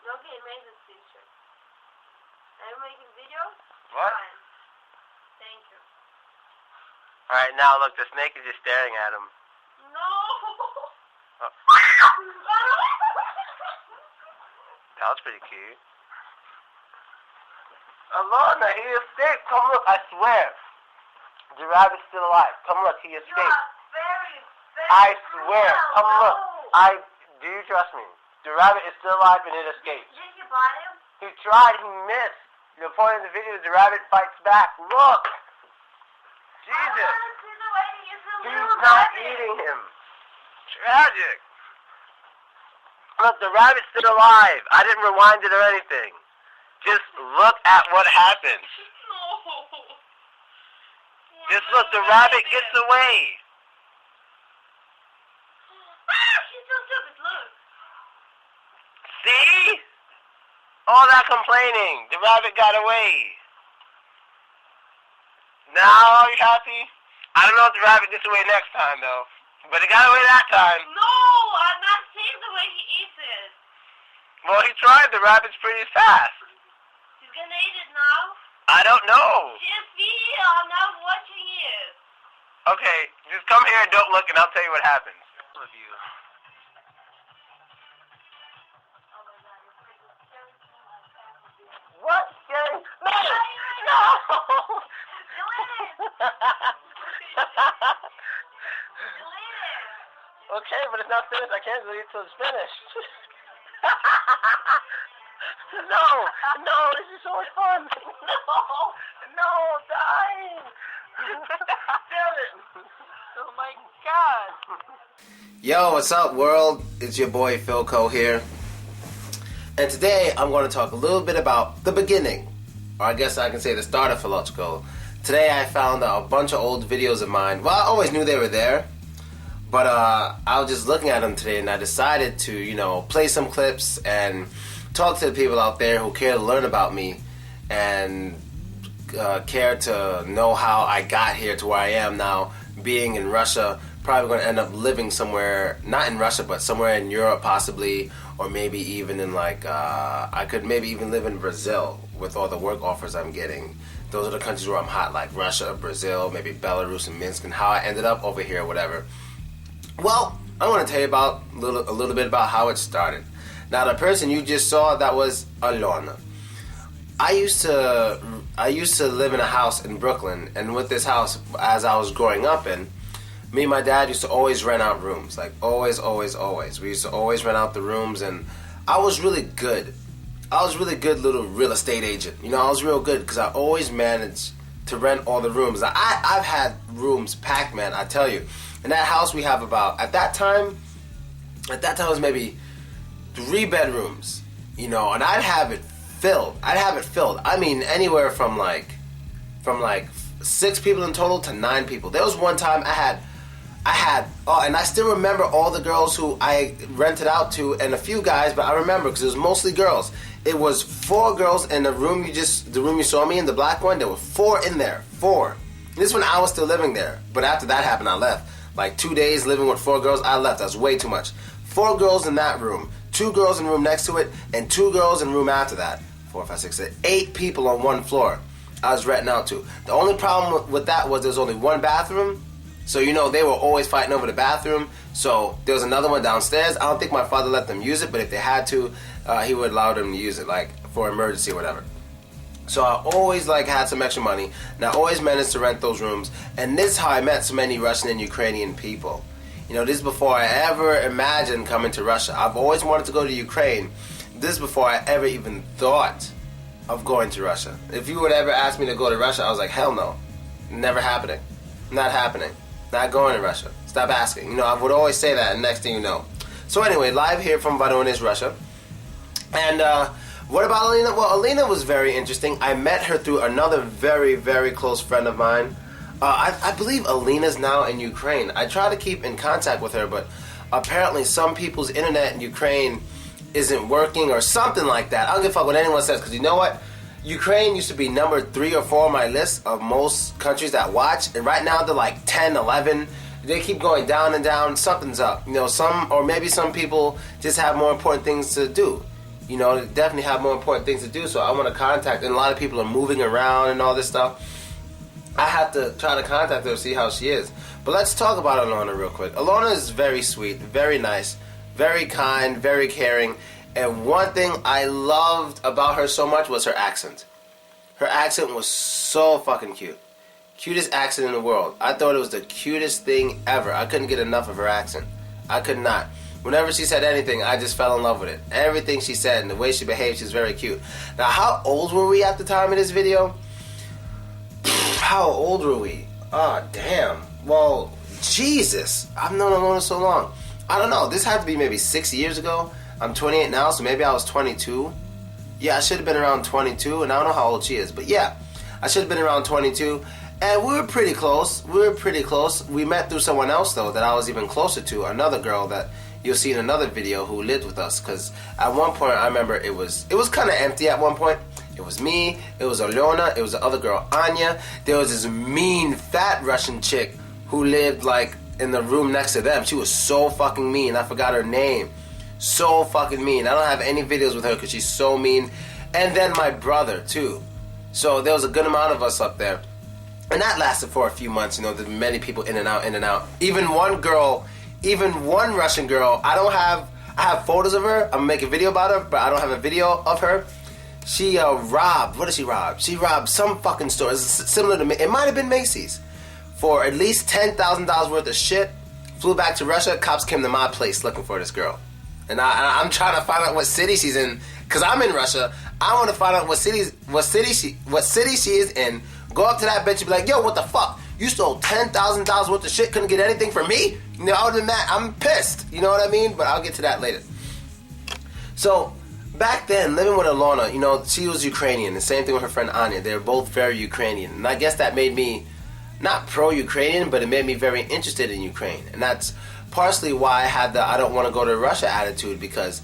Okay, make this picture. Are you making videos? What? Fine. Thank you. Alright, now look, the snake is just staring at him. No! Oh. That was pretty cute. Alona, he escaped. Come look, I swear. The rabbit's still alive. Come look, he escaped. You are very, very I swear. cruel. Come look. No. Do you trust me? The rabbit is still alive and it escaped. Did you bite him? He tried, he missed. The point of the video is the rabbit fights back. Look! I Jesus! want to see the way he is a He's little not rabbit. eating him. Tragic. Look, the rabbit's still alive. I didn't rewind it or anything. Just look at what happens. No. Just look, the rabbit gets away. Ah, she's so stupid, look. See? All that complaining. The rabbit got away. Now, are you happy? I don't know if the rabbit gets away next time, though. But it got away that time. No, I'm not seeing the way he eats it. Well, he tried. The rabbit's pretty fast. He's gonna eat it now? I don't know. Just feel, I'm not watching it. Okay, just come here and don't look, and I'll tell you what happens. Of you. What? Scary? No! No! Okay, but it's not finished. I can't delete it till it's finished. No! No, this is so much fun! No! No, I'm dying! Damn it! Oh my god! Yo, what's up, world? It's your boy Philco here. And today I'm going to talk a little bit about the beginning, or I guess I can say the start of Philological. Today I found a bunch of old videos of mine. Well, I always knew they were there, but I was just looking at them today and I decided to, play some clips and talk to the people out there who care to learn about me and care to know how I got here to where I am now, being in Russia. Probably going to end up living somewhere, not in Russia, but somewhere in Europe possibly, or maybe even in I could maybe even live in Brazil with all the work offers I'm getting. Those are the countries where I'm hot, like Russia, Brazil, maybe Belarus and Minsk, and how I ended up over here, whatever. Well, I want to tell you about a little bit about how it started. Now, the person you just saw, that was Alona. I used to live in a house in Brooklyn, and with this house, as I was growing up in, me and my dad used to always rent out rooms, like always. We used to always rent out the rooms, and I was really good. I was a really good little real estate agent. I was real good because I always managed to rent all the rooms. I've had rooms packed, man, I tell you. In that house we have about, at that time it was maybe 3 bedrooms, and I'd have it filled. I mean, anywhere from like 6 people in total to 9 people. There was one time I had, and I still remember all the girls who I rented out to, and a few guys, but I remember because it was mostly girls. It was 4 girls in the room you saw me in, the black one. There were 4 in there, 4. This is when I was still living there, but after that happened, I left. Like 2 days living with 4 girls, I left. That was way too much. 4 girls in that room, 2 girls in the room next to it, and 2 girls in the room after that. 4, 5, 6, 7, 8 people on one floor I was renting out to. The only problem with that was there was only 1 bathroom. So, they were always fighting over the bathroom. So, there was another one downstairs. I don't think my father let them use it, but if they had to, he would allow them to use it, like, for emergency or whatever. So, I always, had some extra money, and I always managed to rent those rooms. And this is how I met so many Russian and Ukrainian people. This is before I ever imagined coming to Russia. I've always wanted to go to Ukraine. This is before I ever even thought of going to Russia. If you would ever ask me to go to Russia, I was like, hell no. Never happening. Not happening. Not going to Russia. Stop asking. I would always say that, and next thing you know. So anyway, live here from Voronezh, Russia. And what about Alina? Well, Alina was very interesting. I met her through another very, very close friend of mine. I believe Alina's now in Ukraine. I try to keep in contact with her, but apparently some people's internet in Ukraine isn't working or something like that. I don't give a fuck what anyone says, because you know what? Ukraine used to be number 3 or 4 on my list of most countries that watch, and right now they're like 10, 11. They keep going down and down. Something's up. Some people just have more important things to do. You know, they definitely have more important things to do, so I want to contact, and a lot of people are moving around and all this stuff. I have to try to contact her to see how she is. But let's talk about Alona real quick. Alona is very sweet, very nice, very kind, very caring, and one thing I loved about her so much was her accent. Her accent was so fucking cute. Cutest accent in the world. I thought it was the cutest thing ever. I couldn't get enough of her accent. I could not. Whenever she said anything, I just fell in love with it. Everything she said and the way she behaved, she's very cute. Now, how old were we at the time of this video? How old were we? Oh, damn. Well, Jesus. I've known Alona so long. I don't know. This had to be maybe 6 years ago. I'm 28 now, so maybe I was 22. Yeah, I should have been around 22, and I don't know how old she is. But yeah, I should have been around 22. And we were pretty close. We met through someone else, though, that I was even closer to. Another girl that you'll see in another video who lived with us. Because at one point, I remember it was kind of empty at one point. It was me, it was Alona, it was the other girl, Anya. There was this mean, fat Russian chick who lived, like, in the room next to them. She was so fucking mean. I forgot her name. So fucking mean. I don't have any videos with her because she's so mean. And then my brother, too. So there was a good amount of us up there. And that lasted for a few months, you know, there's many people in and out, in and out. Even one Russian girl, I have photos of her, I'm gonna make a video about her, but I don't have a video of her. She robbed, what did she rob? She robbed some fucking store, it's similar to me, it might have been Macy's, for at least $10,000 worth of shit. Flew back to Russia, cops came to my place looking for this girl. And I'm trying to find out what city she's in, because I'm in Russia. I want to find out what city she is in. Go up to that bitch and be like, yo, what the fuck? You stole $10,000 worth of shit, couldn't get anything from me? You know, I would have been mad. I'm pissed. You know what I mean? But I'll get to that later. So, back then, living with Alona, you know, she was Ukrainian. The same thing with her friend Anya. They were both very Ukrainian. And I guess that made me not pro-Ukrainian, but it made me very interested in Ukraine. And that's partially why I had the I don't want to go to Russia attitude, because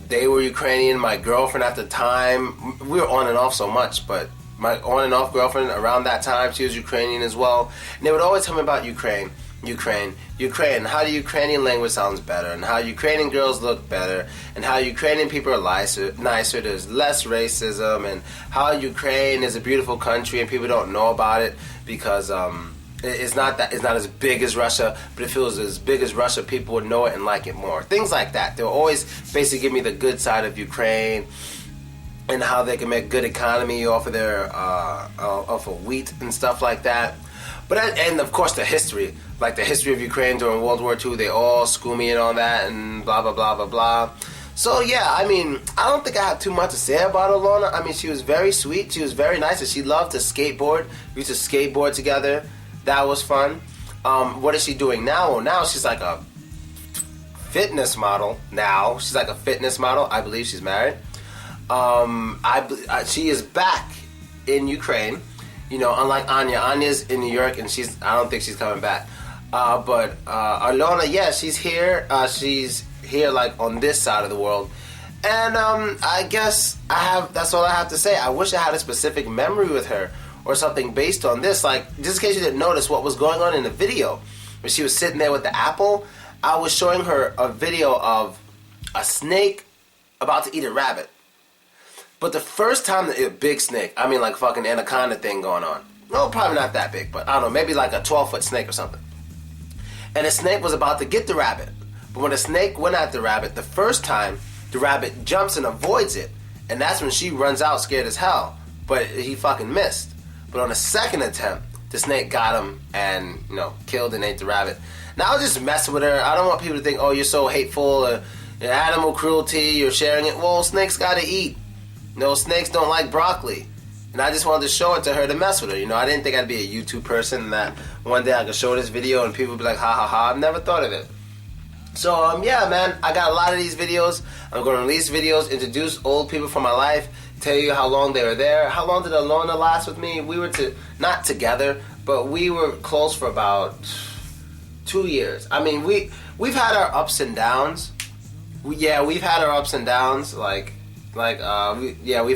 they were Ukrainian. My girlfriend at the time, we were on and off so much, but my on and off girlfriend around that time, she was Ukrainian as well. And they would always tell me about Ukraine. How the Ukrainian language sounds better, and how Ukrainian girls look better, and how Ukrainian people are nicer, there's less racism, and how Ukraine is a beautiful country and people don't know about it because it's not as big as Russia, but if it was as big as Russia, people would know it and like it more. Things like that. They'll always basically give me the good side of Ukraine, and how they can make good economy off of their off of wheat and stuff like that. But and of course the history, like the history of Ukraine during World War II, they all school me in on that and blah blah blah blah blah. So yeah, I mean, I don't think I have too much to say about Alona. I mean, she was very sweet, she was very nice, and she loved to skateboard. We used to skateboard together. That was fun. What is she doing now? Well, now she's like a fitness model. Now she's like a fitness model. I believe she's married. She is back in Ukraine, you know, unlike Anya. Anya's in New York, and I don't think she's coming back. But Alona, yeah, she's here. She's here, like, on this side of the world. And I guess that's all I have to say. I wish I had a specific memory with her or something based on this. Like, just in case you didn't notice what was going on in the video, when she was sitting there with the apple, I was showing her a video of a snake about to eat a rabbit. But the first time, a big snake, I mean like fucking anaconda thing going on. No, probably not that big, but I don't know, maybe like a 12-foot snake or something. And the snake was about to get the rabbit. But when the snake went at the rabbit, the first time, the rabbit jumps and avoids it. And that's when she runs out scared as hell. But he fucking missed. But on the second attempt, the snake got him and, you know, killed and ate the rabbit. Now I was just messing with her. I don't want people to think, oh, you're so hateful, animal cruelty, you're sharing it. Well, snakes gotta eat. No, snakes don't like broccoli. And I just wanted to show it to her to mess with her. You know, I didn't think I'd be a YouTube person and that one day I could show this video and people would be like, ha ha ha. I've never thought of it. So, yeah, man, I got a lot of these videos. I'm going to release videos, introduce old people from my life, tell you how long they were there. How long did Alona last with me? We were not together, but we were close for about 2 years. I mean, we've had our ups and downs. We've had our ups and downs, we've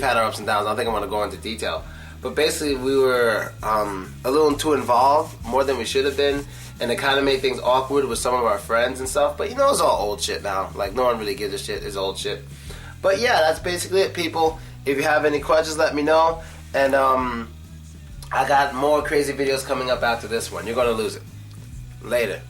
had our ups and downs. I don't think I want to go into detail. But basically, we were a little too involved, more than we should have been. And it kind of made things awkward with some of our friends and stuff. But, you know, it's all old shit now. Like, no one really gives a shit. It's old shit. But yeah, that's basically it, people. If you have any questions, let me know. And I got more crazy videos coming up after this one. You're gonna lose it. Later.